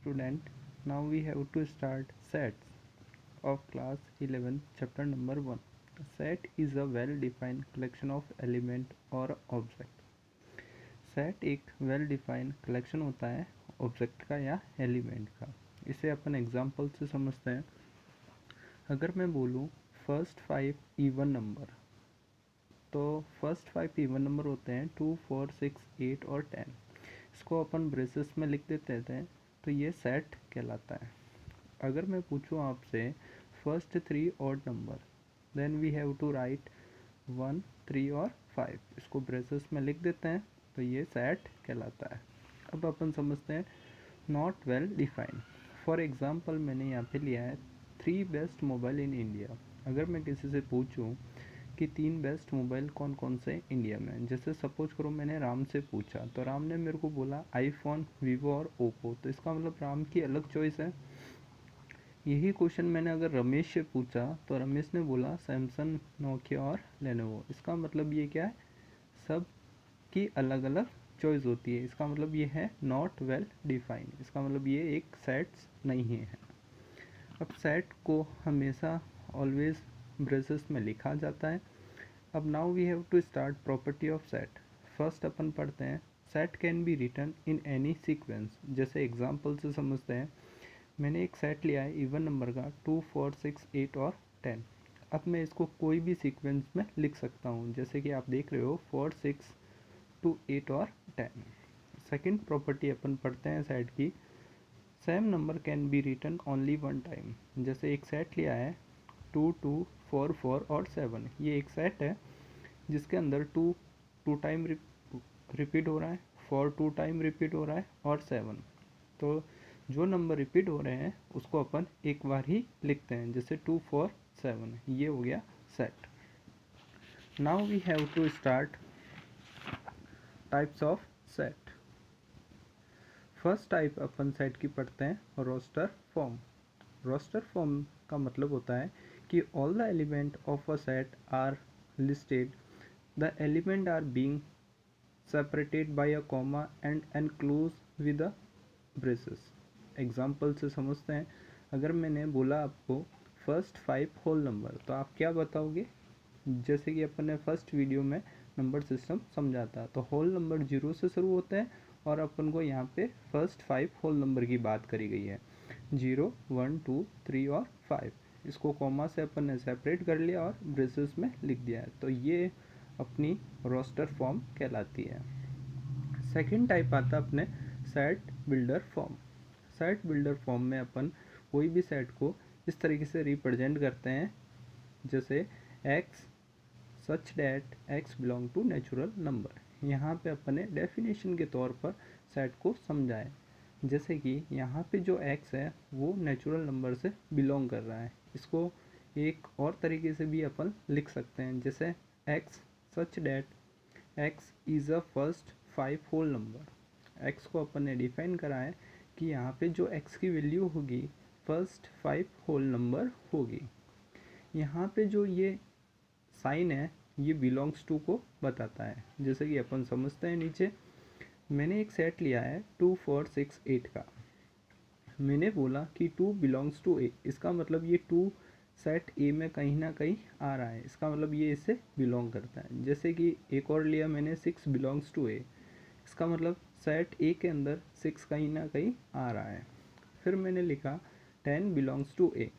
Student, now we have to start sets of class 11 chapter number 1. A set is a well defined collection of element और object. Set एक well defined collection होता है object का या element का. इसे अपन example से समझते हैं. अगर मैं बोलूँ फर्स्ट 5 इवन नंबर, तो फर्स्ट 5 इवन नंबर होते हैं 2, 4, 6, 8 और 10. इसको अपन ब्रेसेस में लिख देते हैं, तो ये सेट कहलाता है. अगर मैं पूछूं आपसे first 3 odd number, then we have to write 1, 3 और 5. इसको ब्रेसेस में लिख देते हैं, तो ये सेट कहलाता है. अब अपन समझते हैं not well defined. For example मैंने यहाँ पे लिया है 3 बेस्ट मोबाइल इन इंडिया. अगर मैं किसी से पूछूं कि 3 बेस्ट मोबाइल कौन कौन से इंडिया में, जैसे सपोज करो मैंने राम से पूछा, तो राम ने मेरे को बोला आईफोन, वीवो और ओप्पो, तो इसका मतलब राम की अलग चॉइस है. यही क्वेश्चन मैंने अगर रमेश से पूछा, तो रमेश ने बोला सैमसंग, नोकिया और लेनोवो. इसका मतलब ये क्या है, सब की अलग अलग चॉइस होती है. इसका मतलब ये है नॉट वेल डिफाइंड. इसका मतलब ये एक सेट्स नहीं है. अब सेट को हमेशा ऑलवेज ब्रेसेस में लिखा जाता है. अब now we have to start property of set. First अपन पढ़ते हैं set can be written in any sequence. जैसे एग्जांपल से समझते हैं. मैंने एक सेट लिया है इवन नंबर का 2, 4, 6, 8 और 10. अब मैं इसको कोई भी सीक्वेंस में लिख सकता हूँ, जैसे कि आप देख रहे हो 4, 6, 2, 8 और 10. सेकेंड प्रॉपर्टी अपन पढ़ते हैं सेट की. Same number can be written only one time. जैसे एक सेट लिया है 2, 2, 4, 4 और 7. ये एक सेट है जिसके अंदर 2 टाइम रिपीट हो रहा है, 4 2 टाइम रिपीट हो रहा है और 7. तो जो नंबर रिपीट हो रहे हैं उसको अपन एक बार ही लिखते हैं, जैसे 2, 4, 7. ये हो गया set. Now we have to start types of set. First type अपन सेट की पढ़ते हैं रोस्टर फॉर्म. रोस्टर फॉर्म का मतलब होता है कि all the element of a set are listed. The element are being separated by a comma and enclosed with a braces. Example से समझते हैं. अगर मैंने बोला आपको फर्स्ट 5 होल नंबर, तो आप क्या बताओगे. जैसे कि अपन ने फर्स्ट वीडियो में नंबर सिस्टम समझा था, तो होल नंबर 0 से शुरू होते हैं और अपन को यहाँ पे फर्स्ट 5 होल नंबर की बात करी गई है. 0, 1, 2, 3 और 5. इसको कॉमा से अपन ने सेपरेट कर लिया और ब्रेसेस में लिख दिया है, तो ये अपनी रोस्टर फॉर्म कहलाती है. सेकंड टाइप आता है अपने set builder form. Set builder form में अपन कोई भी सेट को इस तरीके से रिप्रेजेंट करते हैं, जैसे x such that x belong to natural number. यहाँ पे अपन ने डेफिनेशन के तौर पर सेट को समझाए, जैसे कि यहाँ पे जो x है वो नेचुरल नंबर से बिलोंग कर रहा है. इसको एक और तरीके से भी अपन लिख सकते हैं, जैसे x such that x is a first 5 whole number. x को अपन ने डिफाइन करा है कि यहाँ पे जो x की वैल्यू होगी फर्स्ट 5 होल नंबर होगी. यहाँ पे जो ये साइन है ये बिलोंग्स टू को बताता है. जैसे कि अपन समझते हैं नीचे. मैंने एक सेट लिया है 2, 4, 6, 8 का. मैंने बोला कि 2 बिलोंग्स टू ए. इसका मतलब ये 2 सेट ए में कहीं ना कहीं आ रहा है. इसका मतलब ये इससे बिलोंग करता है. जैसे कि एक और लिया मैंने 6 बिलोंग्स टू ए. इसका मतलब सेट ए के अंदर 6 कहीं ना कहीं आ रहा है. फिर मैंने लिखा 10 बिलोंग्स टू ए.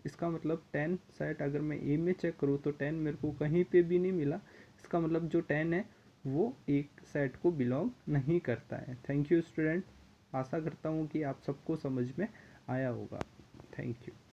इसका मतलब 10 सेट अगर मैं ए में चेक करूँ तो 10 मेरे को कहीं पे भी नहीं मिला. इसका मतलब जो 10 है वो एक सेट को बिलोंग नहीं करता है. Thank you student. आशा करता हूँ कि आप सबको समझ में आया होगा. Thank you.